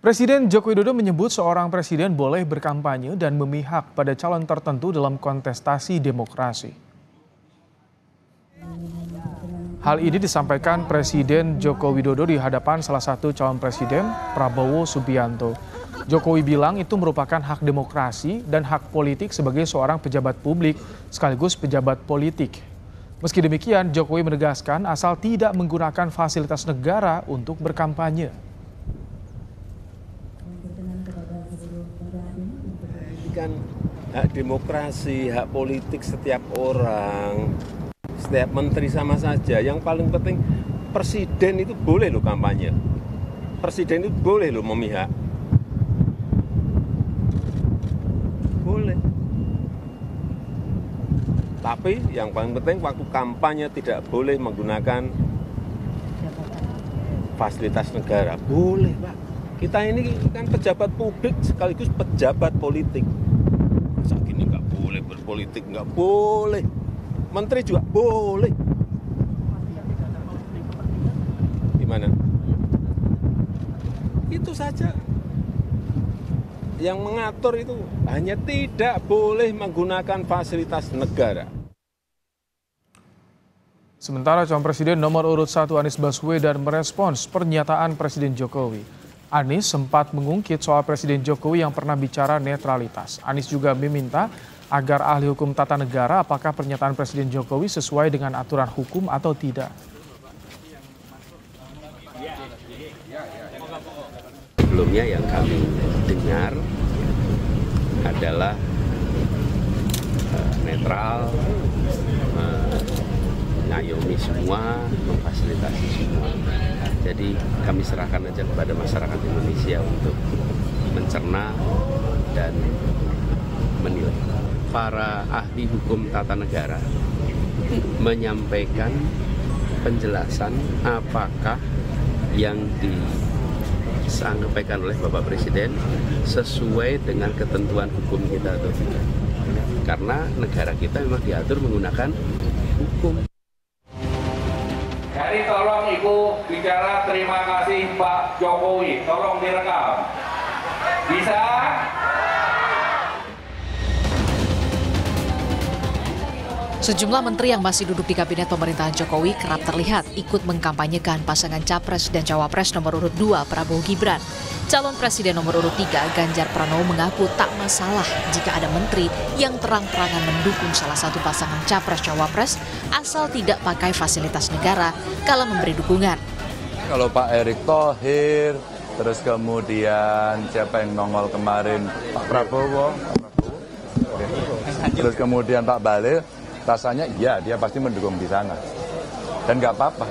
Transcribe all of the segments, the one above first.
Presiden Joko Widodo menyebut seorang presiden boleh berkampanye dan memihak pada calon tertentu dalam kontestasi demokrasi. Hal ini disampaikan Presiden Joko Widodo di hadapan salah satu calon presiden, Prabowo Subianto. Jokowi bilang itu merupakan hak demokrasi dan hak politik sebagai seorang pejabat publik sekaligus pejabat politik. Meski demikian, Jokowi menegaskan asal tidak menggunakan fasilitas negara untuk berkampanye. Kan hak demokrasi, hak politik setiap orang, setiap menteri sama saja. Yang paling penting presiden itu boleh loh kampanye. Presiden itu boleh loh memihak. Boleh. Tapi yang paling penting waktu kampanye tidak boleh menggunakan fasilitas negara. Boleh, Pak. Kita ini kan pejabat publik sekaligus pejabat politik. Masa gini nggak boleh berpolitik, nggak boleh. Menteri juga boleh. Gimana? Itu saja. Yang mengatur itu hanya tidak boleh menggunakan fasilitas negara. Sementara calon presiden nomor urut 1 Anies Baswedan merespons pernyataan Presiden Jokowi. Anies sempat mengungkit soal Presiden Jokowi yang pernah bicara netralitas. Anies juga meminta agar ahli hukum tata negara apakah pernyataan Presiden Jokowi sesuai dengan aturan hukum atau tidak. Sebelumnya yang kami dengar adalah netral, mengayomi semua, memfasilitasi semua. Jadi kami serahkan aja kepada masyarakat Indonesia untuk mencerna dan menilai. Para ahli hukum tata negara menyampaikan penjelasan apakah yang disampaikan oleh Bapak Presiden sesuai dengan ketentuan hukum kita atau tidak. Karena negara kita memang diatur menggunakan hukum. Jadi tolong Ibu bicara terima kasih Pak Jokowi, tolong direkam. Bisa? Sejumlah menteri yang masih duduk di kabinet pemerintahan Jokowi kerap terlihat ikut mengkampanyekan pasangan Capres dan Cawapres nomor urut 2 Prabowo Gibran. Calon Presiden nomor urut 3 Ganjar Pranowo mengaku tak masalah jika ada menteri yang terang-terangan mendukung salah satu pasangan Capres-Cawapres asal tidak pakai fasilitas negara kala memberi dukungan. Kalau Pak Erick Thohir, terus kemudian siapa yang nongol kemarin, Pak Prabowo. Terus kemudian Pak Bahlil, rasanya iya dia pasti mendukung di sana. Dan nggak apa-apa.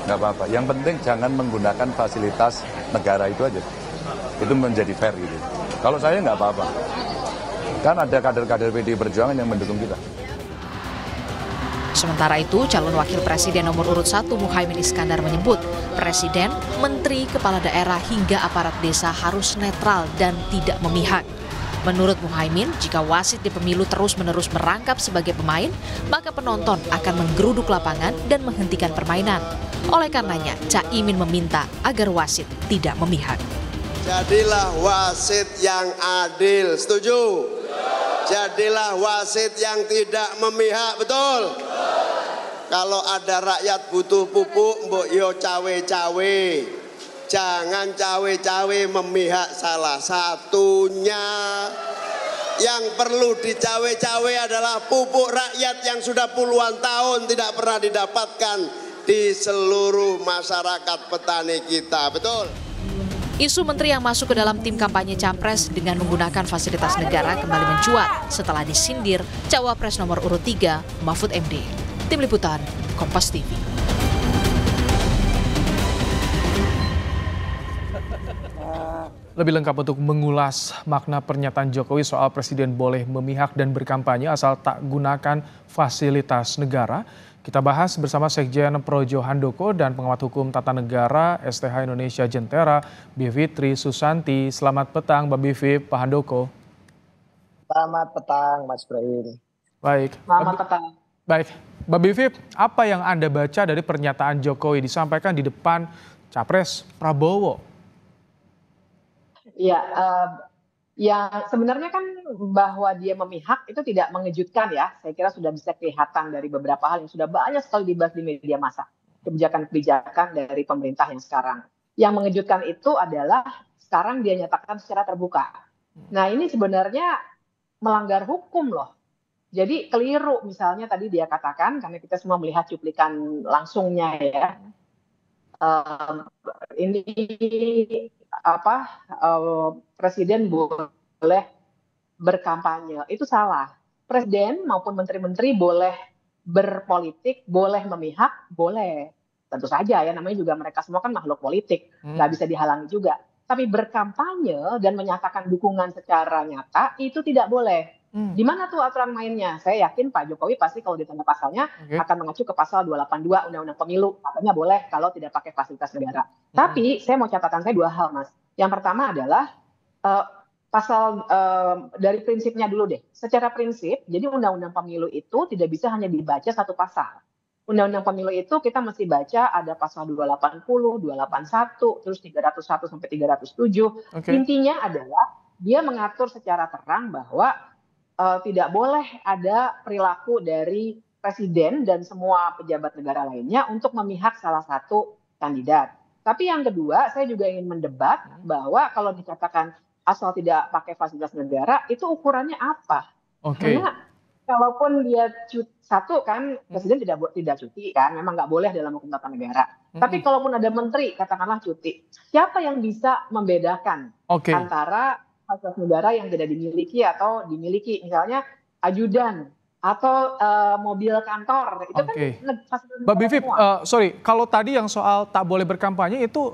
Nggak apa-apa. Yang penting jangan menggunakan fasilitas negara itu aja. Itu menjadi fair gitu. Kalau saya nggak apa-apa. Kan ada kader-kader PDI Perjuangan yang mendukung kita. Sementara itu, calon wakil presiden nomor urut 1 Muhaimin Iskandar menyebut presiden, menteri, kepala daerah hingga aparat desa harus netral dan tidak memihak. Menurut Muhaimin, jika wasit di pemilu terus-menerus merangkap sebagai pemain, maka penonton akan menggeruduk lapangan dan menghentikan permainan. Oleh karenanya, Caimin meminta agar wasit tidak memihak. Jadilah wasit yang adil, setuju? Jadilah wasit yang tidak memihak, betul? Kalau ada rakyat butuh pupuk, mbok yo cawe-cawe. Jangan cawe-cawe memihak salah satunya. Yang perlu dicawe-cawe adalah pupuk rakyat yang sudah puluhan tahun tidak pernah didapatkan di seluruh masyarakat petani kita, betul? Isu menteri yang masuk ke dalam tim kampanye Capres dengan menggunakan fasilitas negara kembali mencuat setelah disindir Cawapres nomor urut 3 Mahfud MD. Tim Liputan, Kompas TV. Lebih lengkap untuk mengulas makna pernyataan Jokowi soal presiden boleh memihak dan berkampanye asal tak gunakan fasilitas negara, kita bahas bersama Sekjen Projo Handoko dan pengamat hukum tata negara STH Indonesia Jentera, Bivitri Susanti. Selamat petang, Mbak Bivi, Pak Handoko. Selamat petang, Mas Ibrahim. Baik. Selamat petang. Baik, Mbak Bivi, apa yang Anda baca dari pernyataan Jokowi disampaikan di depan Capres Prabowo? Ya, yang sebenarnya kan bahwa dia memihak itu tidak mengejutkan ya. Saya kira sudah bisa kelihatan dari beberapa hal yang sudah banyak sekali dibahas di media massa. Kebijakan-kebijakan dari pemerintah yang sekarang. Yang mengejutkan itu adalah sekarang dia nyatakan secara terbuka. Nah ini sebenarnya melanggar hukum loh. Jadi keliru misalnya tadi dia katakan, karena kita semua melihat cuplikan langsungnya ya. Ini presiden boleh berkampanye, itu salah. Presiden maupun menteri-menteri boleh berpolitik, boleh memihak, boleh. Tentu saja ya, namanya juga mereka semua kan makhluk politik, nggak bisa dihalangi juga. Tapi berkampanye dan menyatakan dukungan secara nyata itu tidak boleh. Di mana tuh aturan mainnya? Saya yakin Pak Jokowi pasti kalau ditanya pasalnya akan mengacu ke pasal 282 Undang-Undang Pemilu. Katanya boleh kalau tidak pakai fasilitas negara. Tapi saya mau catatan saya dua hal, Mas. Yang pertama adalah pasal dari prinsipnya dulu deh. Secara prinsip, jadi Undang-Undang Pemilu itu tidak bisa hanya dibaca satu pasal. Undang-Undang Pemilu itu kita mesti baca ada pasal 280, 281, terus 301 sampai 307. Intinya adalah dia mengatur secara terang bahwa tidak boleh ada perilaku dari presiden dan semua pejabat negara lainnya untuk memihak salah satu kandidat. Tapi yang kedua, saya juga ingin mendebat bahwa kalau dikatakan asal tidak pakai fasilitas negara, itu ukurannya apa? Karena kalaupun dia satu kan presiden tidak cuti kan, memang nggak boleh dalam hukum tata negara. Tapi kalaupun ada menteri katakanlah cuti, siapa yang bisa membedakan antara fasilitas negara yang tidak dimiliki atau dimiliki, misalnya ajudan atau mobil kantor, itu kan fasilitas Mbak Bivip, sorry, kalau tadi yang soal tak boleh berkampanye itu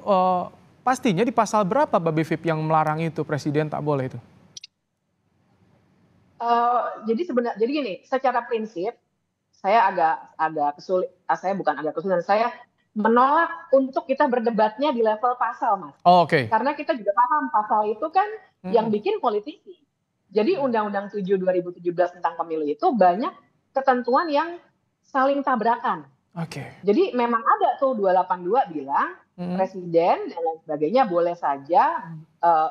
pastinya di pasal berapa Mbak Bivip yang melarang itu presiden tak boleh itu? Jadi gini, secara prinsip saya agak kesulitan, saya menolak untuk kita berdebatnya di level pasal, Mas. Karena kita juga paham pasal itu kan yang bikin politisi. Jadi Undang-Undang 7 2017 tentang pemilu itu banyak ketentuan yang saling tabrakan. Jadi memang ada tuh 282 bilang presiden dan lain sebagainya boleh saja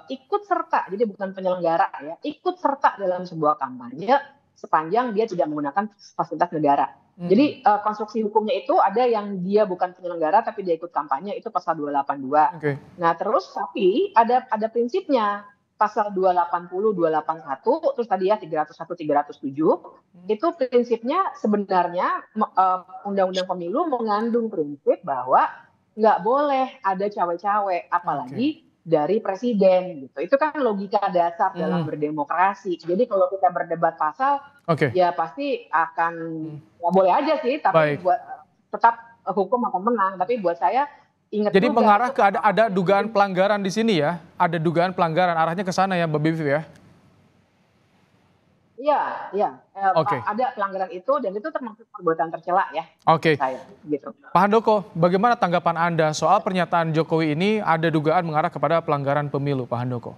ikut serta, jadi bukan penyelenggara ya, ikut serta dalam sebuah kampanye sepanjang dia tidak menggunakan fasilitas negara. Jadi konstruksi hukumnya itu ada yang dia bukan penyelenggara tapi dia ikut kampanye, itu pasal 282. Nah terus tapi ada prinsipnya. Pasal 280, 281, terus tadi ya 301, 307, itu prinsipnya sebenarnya Undang-Undang Pemilu mengandung prinsip bahwa nggak boleh ada cawe-cawe, apalagi dari presiden gitu. Itu kan logika dasar dalam berdemokrasi. Jadi kalau kita berdebat pasal, ya pasti akan, ya boleh aja sih, tapi tetap hukum akan menang. Tapi buat saya, jadi mengarah ke ada dugaan pelanggaran di sini ya, ada dugaan pelanggaran arahnya ke sana ya Mbak Bivip ya? Iya, ada pelanggaran itu dan itu termasuk perbuatan tercela ya. Saya, gitu. Pak Handoko, bagaimana tanggapan Anda soal pernyataan Jokowi ini ada dugaan mengarah kepada pelanggaran pemilu, Pak Handoko?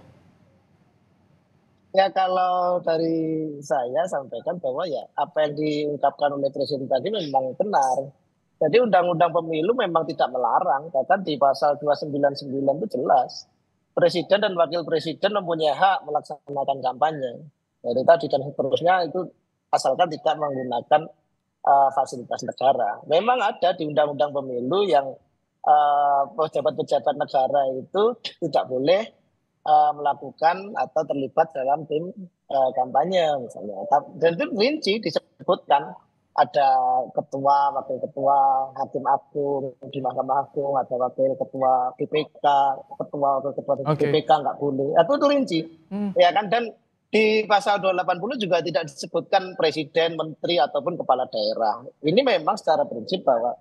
Ya kalau dari saya sampaikan bahwa ya apa yang diungkapkan oleh Presiden tadi memang benar. Jadi Undang-Undang Pemilu memang tidak melarang, bahkan di pasal 299 itu jelas. Presiden dan Wakil Presiden mempunyai hak melaksanakan kampanye. Jadi tadi dan seterusnya itu asalkan tidak menggunakan fasilitas negara. Memang ada di Undang-Undang Pemilu yang pejabat-pejabat negara itu tidak boleh melakukan atau terlibat dalam tim kampanye misalnya. Dan itu rinci disebutkan. Ada ketua, wakil ketua, hakim agung di Mahkamah Agung, ada wakil ketua BPK, ketua BPK nggak boleh. Itu rinci, ya kan? Dan di pasal 280 juga tidak disebutkan presiden, menteri ataupun kepala daerah. Ini memang secara prinsip bahwa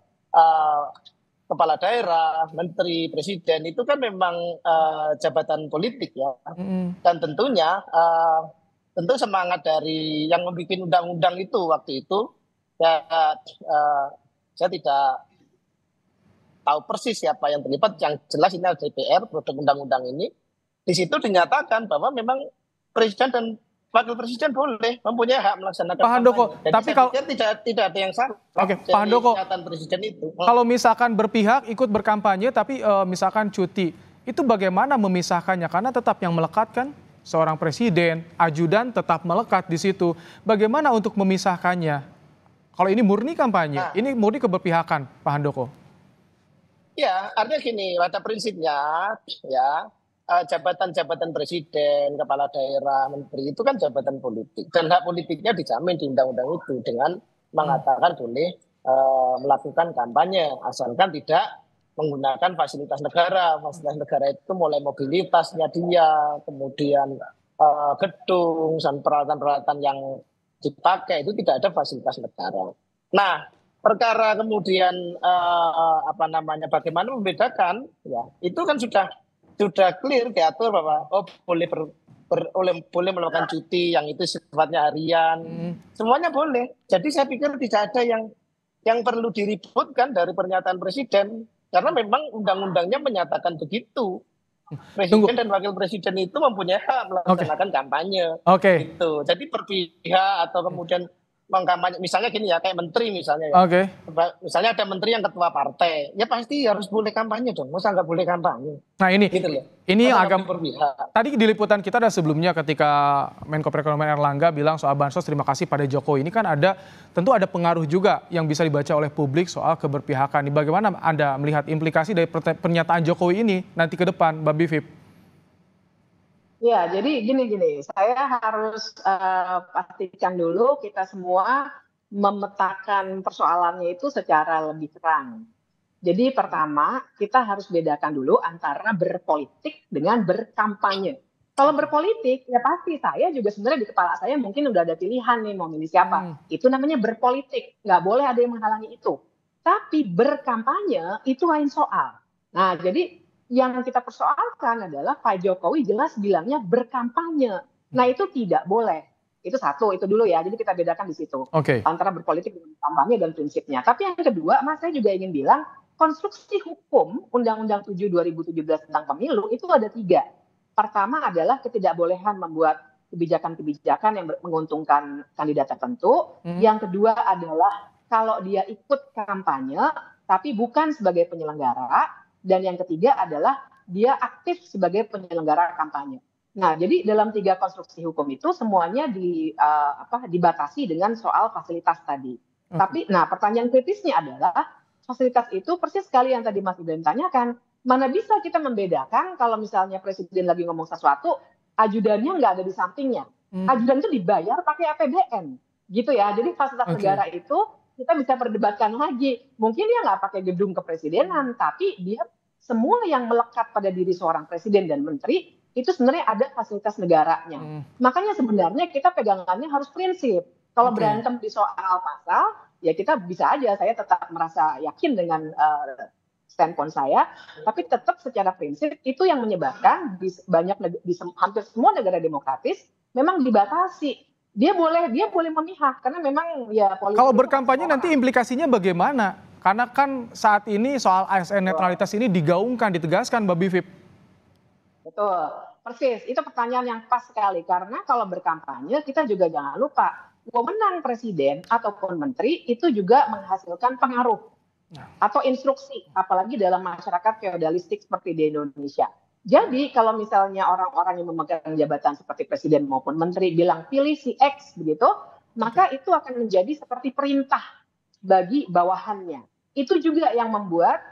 kepala daerah, menteri, presiden itu kan memang jabatan politik ya. Dan tentunya tentu semangat dari yang membuat undang-undang itu waktu itu. Saya tidak tahu persis siapa yang terlibat. Yang jelas ini adalah DPR, produk undang-undang ini. Di situ dinyatakan bahwa memang presiden dan wakil presiden boleh mempunyai hak melaksanakan Pak Handoko, kampanye. tapi kalau tidak ada yang salah. Pak Handoko, presiden itu. Kalau misalkan berpihak ikut berkampanye, tapi misalkan cuti, Itu bagaimana memisahkannya? Karena tetap yang melekat kan seorang presiden, ajudan tetap melekat di situ. Bagaimana untuk memisahkannya? Kalau ini murni kampanye, ini murni keberpihakan, Pak Handoko. Ya, artinya gini, pada prinsipnya ya jabatan-jabatan presiden, kepala daerah, menteri itu kan jabatan politik dan hak politiknya dijamin di undang-undang itu dengan mengatakan boleh melakukan kampanye asalkan tidak menggunakan fasilitas negara. Fasilitas negara itu mulai mobilitasnya dia, kemudian gedung dan peralatan-peralatan yang dipakai itu tidak ada fasilitas negara. Nah, perkara kemudian bagaimana membedakan ya itu kan sudah clear diatur bahwa boleh melakukan cuti yang itu sifatnya harian, semuanya boleh. Jadi saya pikir tidak ada yang perlu diributkan dari pernyataan presiden karena memang undang-undangnya menyatakan begitu. Presiden dan wakil presiden itu mempunyai hak melaksanakan kampanye. Gitu. Jadi berpihak atau kemudian mengkampanye, misalnya gini ya, kayak menteri misalnya ya. Misalnya ada menteri yang ketua partai, ya pasti harus boleh kampanye dong. Masa nggak boleh kampanye? Nah ini, gitu loh. Ini yang agak berpihak. Tadi di liputan kita ada sebelumnya ketika Menko Perekonomian Erlangga bilang soal bansos terima kasih pada Jokowi. Ini kan tentu ada pengaruh juga yang bisa dibaca oleh publik soal keberpihakan. Bagaimana Anda melihat implikasi dari pernyataan Jokowi ini nanti ke depan, Mbak Bivip? Ya, jadi gini, saya harus pastikan dulu kita semua memetakan persoalannya itu secara lebih terang. Jadi pertama, kita harus bedakan dulu antara berpolitik dengan berkampanye. Kalau berpolitik, ya pasti saya juga sebenarnya di kepala saya mungkin udah ada pilihan nih mau milih siapa. Itu namanya berpolitik, nggak boleh ada yang menghalangi itu. Tapi berkampanye itu lain soal. Nah, jadi yang kita persoalkan adalah Pak Jokowi jelas bilangnya berkampanye. Nah itu tidak boleh. Itu satu, itu dulu ya. Jadi kita bedakan di situ. Antara berpolitik dengan kampanye dan prinsipnya. Tapi yang kedua, Mas, saya juga ingin bilang, konstruksi hukum Undang-Undang 7 2017 tentang pemilu itu ada 3. Pertama adalah ketidakbolehan membuat kebijakan-kebijakan yang menguntungkan kandidat tertentu. Yang kedua adalah kalau dia ikut kampanye, tapi bukan sebagai penyelenggara. Dan yang ketiga adalah dia aktif sebagai penyelenggara kampanye. Nah, jadi dalam 3 konstruksi hukum itu semuanya dibatasi dengan soal fasilitas tadi. Tapi, nah pertanyaan kritisnya adalah fasilitas itu persis sekali yang tadi Mas Ibrahim tanyakan. Mana bisa kita membedakan kalau misalnya presiden lagi ngomong sesuatu, ajudannya nggak ada di sampingnya. Ajudan itu dibayar pakai APBN, gitu ya. Jadi fasilitas negara itu kita bisa perdebatkan lagi. Mungkin dia nggak pakai gedung kepresidenan, tapi dia semua yang melekat pada diri seorang presiden dan menteri itu sebenarnya ada fasilitas negaranya. Makanya sebenarnya kita pegangannya harus prinsip. Kalau berantem di soal pasal, ya kita bisa aja. Saya tetap merasa yakin dengan standpoint saya, tapi tetap secara prinsip itu yang menyebabkan di hampir semua negara demokratis memang dibatasi. Dia boleh memihak karena memang ya politik. Kalau berkampanye nanti implikasinya bagaimana? Karena kan saat ini soal ASN netralitas ini digaungkan, ditegaskan, Mbak Bivip. Betul, persis. Itu pertanyaan yang pas sekali. Karena kalau berkampanye kita juga jangan lupa, wewenang presiden ataupun menteri itu juga menghasilkan pengaruh atau instruksi, apalagi dalam masyarakat feodalistik seperti di Indonesia. Jadi kalau misalnya orang-orang yang memegang jabatan seperti presiden maupun menteri bilang pilih si X begitu, maka itu akan menjadi seperti perintah bagi bawahannya. Itu juga yang membuat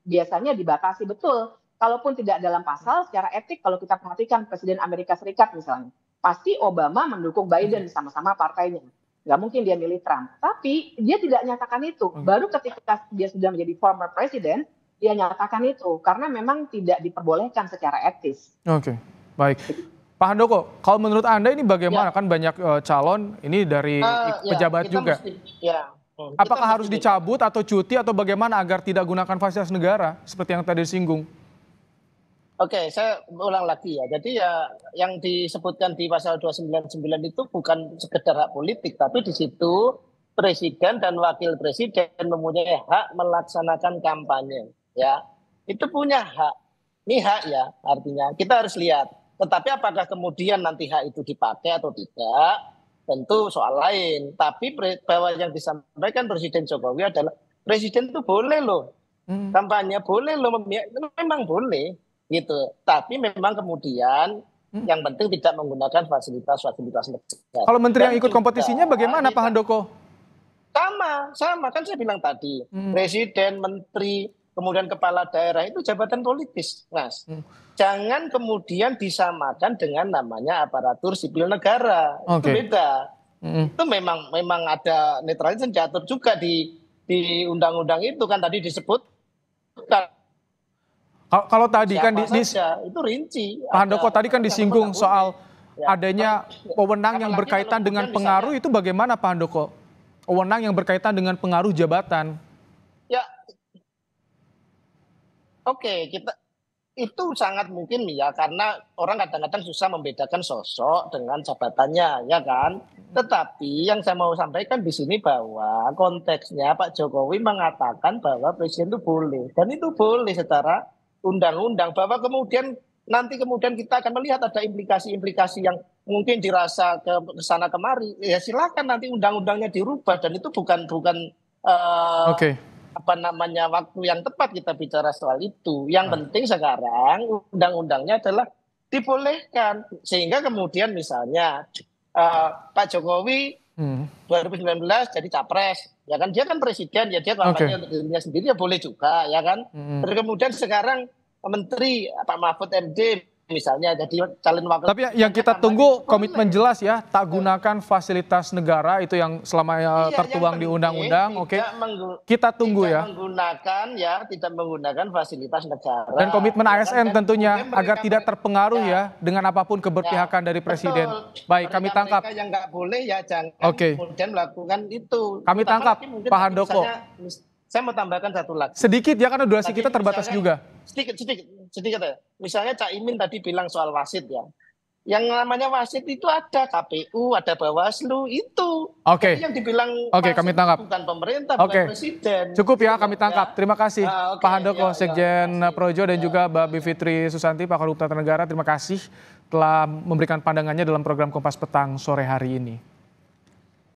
biasanya dibatasi betul. Kalaupun tidak dalam pasal, secara etik kalau kita perhatikan Presiden Amerika Serikat misalnya, pasti Obama mendukung Biden sama-sama partainya. Nggak mungkin dia milih Trump. Tapi dia tidak nyatakan itu. Baru ketika dia sudah menjadi former president, dia nyatakan itu karena memang tidak diperbolehkan secara etis. Baik. Pak Handoko, kalau menurut Anda ini bagaimana? Kan banyak calon ini dari pejabat juga. Apakah harus dicabut atau cuti atau bagaimana agar tidak gunakan fasilitas negara seperti yang tadi disinggung? Saya ulang lagi ya. Jadi ya yang disebutkan di pasal 299 itu bukan sekedar hak politik, tapi di situ presiden dan wakil presiden mempunyai hak melaksanakan kampanye. Ya, itu punya hak. Ini hak ya, artinya kita harus lihat. Tetapi apakah kemudian nanti hak itu dipakai atau tidak, tentu soal lain. Tapi bahwa yang disampaikan Presiden Jokowi adalah presiden itu boleh loh kampanye, boleh loh, memang boleh. gitu. Tapi memang kemudian yang penting tidak menggunakan fasilitas-fasilitas negara. Kalau menteri yang Dan ikut juga kompetisinya bagaimana Pak Handoko? Sama kan saya bilang tadi, presiden, menteri, kemudian kepala daerah itu jabatan politis, Mas. Jangan kemudian disamakan dengan namanya aparatur sipil negara. Itu beda. Itu memang ada netralitas yang diatur juga di undang-undang itu kan tadi disebut. Kalau tadi kan itu rinci. Pak Handoko tadi kan disinggung soal adanya wewenang yang berkaitan dengan pengaruh, itu bagaimana Pak Handoko? Wewenang yang berkaitan dengan pengaruh jabatan. Ya, oke, itu sangat mungkin ya, karena orang kadang-kadang susah membedakan sosok dengan jabatannya, ya kan. Tetapi yang saya mau sampaikan di sini bahwa konteksnya Pak Jokowi mengatakan bahwa presiden itu boleh, dan itu boleh secara undang-undang, bahwa kemudian kita akan melihat ada implikasi-implikasi yang mungkin dirasa ke sana kemari, ya silakan nanti undang-undangnya dirubah, dan itu bukan waktu yang tepat kita bicara soal itu. Yang penting sekarang undang-undangnya adalah dibolehkan, sehingga kemudian misalnya Pak Jokowi 2019 jadi capres, ya kan, dia kan presiden, ya dia kampanye untuk dirinya sendiri, ya boleh juga, ya kan. Terus kemudian sekarang menteri Pak Mahfud MD misalnya jadi calon wakil. Tapi yang kita tunggu komitmen jelas ya, tak gunakan fasilitas negara, itu yang selama tertuang di undang-undang. Kita tunggu ya. Tidak menggunakan fasilitas negara. Dan komitmen ASN tentunya agar tidak terpengaruh ya dengan apapun keberpihakan dari presiden. Baik, kami tangkap. Yang nggak boleh ya jangan kemudian melakukan itu. Kami tangkap Pak Handoko. Saya mau tambahkan satu lagi. Sedikit ya, karena durasi kita terbatas juga. Sedikit ya. Misalnya Cak Imin tadi bilang soal wasit ya. Yang namanya wasit itu ada KPU, ada Bawaslu, itu. Yang dibilang kami tangkap. Bukan pemerintah, bukan presiden. Cukup ya, kami tangkap. Terima kasih Pak Handoko, Sekjen Projo, dan juga Mbak Bivitri Susanti, Pakar Hukum Tata Negara. Terima kasih telah memberikan pandangannya dalam program Kompas Petang sore hari ini.